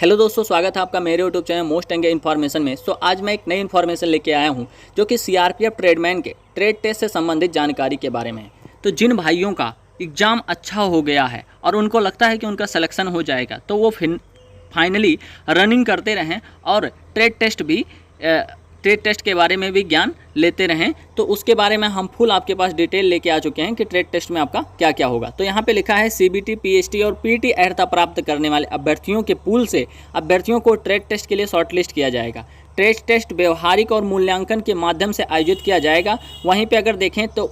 Hello दोस्तों, स्वागत है आपका मेरे यूट्यूब चैनल मोस्ट एंगे इन्फॉर्मेशन में। आज मैं एक नई इन्फॉर्मेशन लेके आया हूं जो कि सीआरपीएफ ट्रेडमैन के ट्रेड टेस्ट से संबंधित जानकारी के बारे में है। तो जिन भाइयों का एग्ज़ाम अच्छा हो गया है और उनको लगता है कि उनका सिलेक्शन हो जाएगा, तो वो फाइनली रनिंग करते रहें और ट्रेड टेस्ट के बारे में भी ज्ञान लेते रहें। तो उसके बारे में हम फुल आपके पास डिटेल लेके आ चुके हैं कि ट्रेड टेस्ट में आपका क्या क्या होगा। तो यहाँ पे लिखा है सीबीटी, पीएचटी और पीटी अर्हता प्राप्त करने वाले अभ्यर्थियों के पूल से अभ्यर्थियों को ट्रेड टेस्ट के लिए शॉर्टलिस्ट किया जाएगा। ट्रेड टेस्ट व्यवहारिक और मूल्यांकन के माध्यम से आयोजित किया जाएगा। वहीं पे अगर देखें तो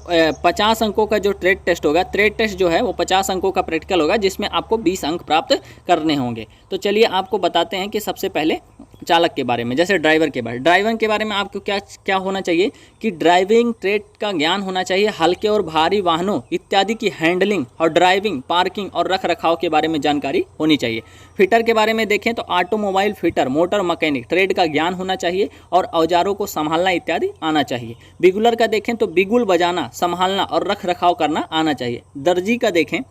50 अंकों का जो ट्रेड टेस्ट होगा, ट्रेड टेस्ट जो है वो 50 अंकों का प्रैक्टिकल होगा जिसमें आपको 20 अंक प्राप्त करने होंगे। तो चलिए आपको बताते हैं कि सबसे पहले चालक के बारे में, जैसे ड्राइवर के बारे में आपको क्या होना चाहिए कि ड्राइविंग ट्रेड का ज्ञान होना चाहिए। हल्के और भारी वाहनों इत्यादि की हैंडलिंग और ड्राइविंग, पार्किंग और रख रखाव के बारे में जानकारी होनी चाहिए। फिटर के बारे में देखें तो automobile fitter, motor mechanic trade का ज्ञान होना चाहिए और औजारों को संभालना इत्यादि आना चाहिए। बिगुलर का देखें तो बिगुल बजाना, संभालना और रख रखाव करना आना चाहिए। दर्जी का देखें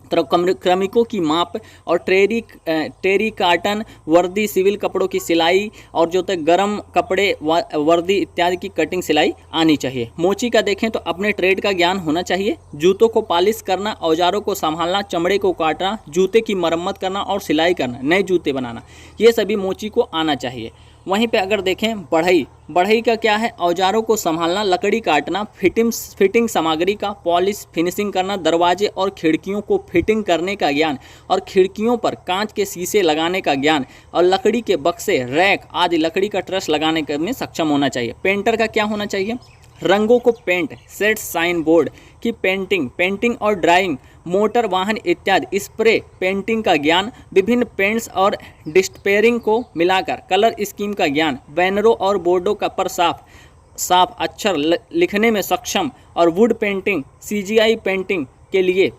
तो क्रमिकों की माप और टेरी काटन वर्दी, सिविल कपड़ों की सिलाई और जो तक गर्म कपड़े वर्दी इत्यादि की कटिंग सिलाई आनी चाहिए। मोची का देखें तो अपने ट्रेड का ज्ञान होना चाहिए। जूतों को पॉलिश करना, औजारों को संभालना, चमड़े को काटना, जूते की मरम्मत करना और सिलाई करना, नए जूते बनाना, ये सभी मोची को आना चाहिए। वहीं पे अगर देखें बढ़ई का क्या है, औजारों को संभालना, लकड़ी काटना, फिटिंग सामग्री का पॉलिश फिनिशिंग करना, दरवाजे और खिड़कियों को फिटिंग करने का ज्ञान और खिड़कियों पर कांच के शीशे लगाने का ज्ञान और लकड़ी के बक्से, रैक आदि लकड़ी का ट्रस लगाने में सक्षम होना चाहिए। पेंटर का क्या होना चाहिए, रंगों को पेंट, सेट साइन बोर्ड की पेंटिंग और ड्राइंग, मोटर वाहन इत्यादि स्प्रे पेंटिंग का ज्ञान, विभिन्न पेंट्स और डिस्पेयरिंग को मिलाकर कलर स्कीम का ज्ञान, बैनरों और बोर्डों का पर साफ अक्षर लिखने में सक्षम और वुड पेंटिंग, सीजीआई पेंटिंग के लिए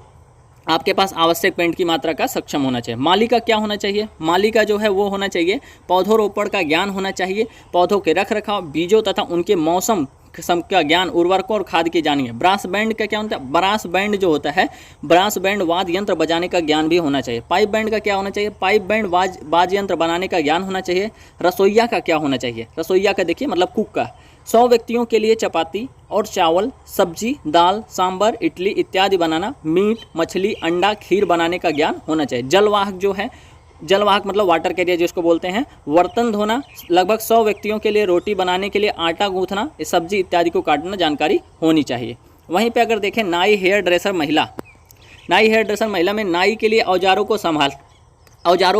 आपके पास आवश्यक पेंट की मात्रा का सक्षम होना चाहिए। माली का क्या होना चाहिए, माली का जो है वो होना चाहिए पौधों रोपण का ज्ञान होना चाहिए, पौधों के रख रखाव, बीजों तथा उनके मौसम का ज्ञान, उर्वरकों और खाद की जानिए। ब्रास बैंड का क्या होता है, ब्रास बैंड जो होता है, ब्रास बैंड वाद्य यंत्र बजाने का ज्ञान भी होना चाहिए। पाइप बैंड का क्या होना चाहिए, पाइप बैंड वाद्य यंत्र बनाने का ज्ञान होना चाहिए। रसोइया का क्या होना चाहिए, रसोइया का देखिए मतलब कुक का 100 व्यक्तियों के लिए चपाती और चावल, सब्जी, दाल, सांभर, इडली इत्यादि बनाना, मीट, मछली, अंडा, खीर बनाने का ज्ञान होना चाहिए। जलवाहक जो है, जलवाहक मतलब वाटर कैरियर जिसको बोलते हैं, बर्तन धोना, लगभग 100 व्यक्तियों के लिए रोटी बनाने के लिए आटा गूंथना, सब्जी इत्यादि को काटना जानकारी होनी चाहिए। वहीं पे अगर देखें नाई हेयर ड्रेसर महिला में नाई के लिए औजारों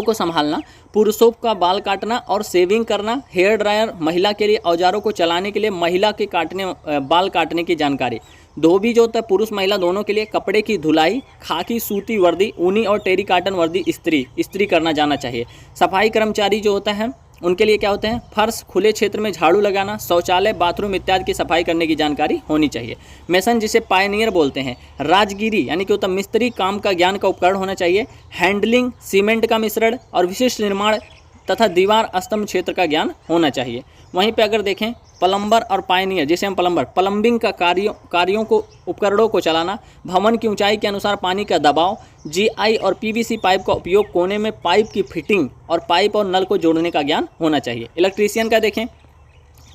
को संभालना, पुरुषों का बाल काटना और सेविंग करना, हेयर ड्रायर महिला के लिए औजारों को चलाने के लिए महिला के बाल काटने की जानकारी। धोबी जो होता है पुरुष महिला दोनों के लिए, कपड़े की धुलाई, खाकी सूती वर्दी, ऊनी और टेरी काटन वर्दी इस्त्री करना जाना चाहिए। सफाई कर्मचारी जो होता है उनके लिए क्या होते हैं, फर्श, खुले क्षेत्र में झाड़ू लगाना, शौचालय, बाथरूम इत्यादि की सफाई करने की जानकारी होनी चाहिए। मेसन जिसे पायनियर बोलते हैं, राजगिरी यानी कि होता मिस्त्री काम का ज्ञान का उपकरण होना चाहिए। हैंडलिंग, सीमेंट का मिश्रण और विशिष्ट निर्माण तथा दीवार स्तंभ क्षेत्र का ज्ञान होना चाहिए। वहीं पे अगर देखें प्लम्बर और पायनियर जिसे हम प्लम्बिंग का कार्यों को उपकरणों को चलाना, भवन की ऊंचाई के अनुसार पानी का दबाव, जीआई और पीवीसी पाइप का उपयोग, कोने में पाइप की फिटिंग और पाइप और नल को जोड़ने का ज्ञान होना चाहिए। इलेक्ट्रीशियन का देखें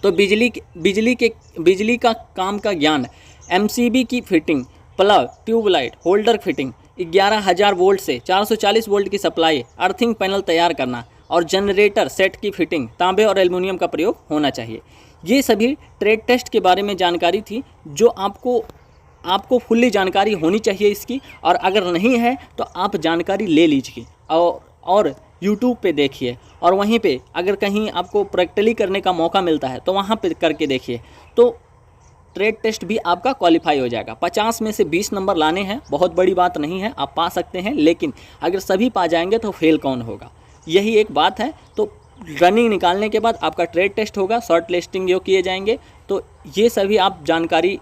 तो बिजली का काम का ज्ञान, एमसीबी की fitting, plug, tubelight, holder fitting, 11,000 volt से 440 वोल्ट की सप्लाई, अर्थिंग पैनल तैयार करना और जनरेटर सेट की फिटिंग, तांबे और एल्युमिनियम का प्रयोग होना चाहिए। ये सभी ट्रेड टेस्ट के बारे में जानकारी थी जो आपको फुल्ली जानकारी होनी चाहिए इसकी, और अगर नहीं है तो आप जानकारी ले लीजिए और YouTube पे देखिए, और वहीं पे अगर कहीं आपको प्रैक्टिकली करने का मौका मिलता है तो वहाँ पे करके देखिए, तो ट्रेड टेस्ट भी आपका क्वालिफाई हो जाएगा। 50 में से 20 नंबर लाने हैं, बहुत बड़ी बात नहीं है, आप पा सकते हैं, लेकिन अगर सभी पा जाएंगे तो फेल कौन होगा, यही एक बात है। तो रनिंग निकालने के बाद आपका ट्रेड टेस्ट होगा, शॉर्ट लिस्टिंग जो किए जाएंगे, तो ये सभी आप जानकारी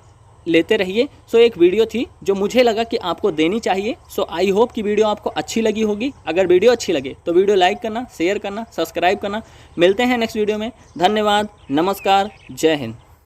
लेते रहिए। एक वीडियो थी जो मुझे लगा कि आपको देनी चाहिए। आई होप कि वीडियो आपको अच्छी लगी होगी। अगर वीडियो अच्छी लगे तो वीडियो लाइक करना, शेयर करना, सब्सक्राइब करना। मिलते हैं नेक्स्ट वीडियो में। धन्यवाद, नमस्कार, जय हिंद।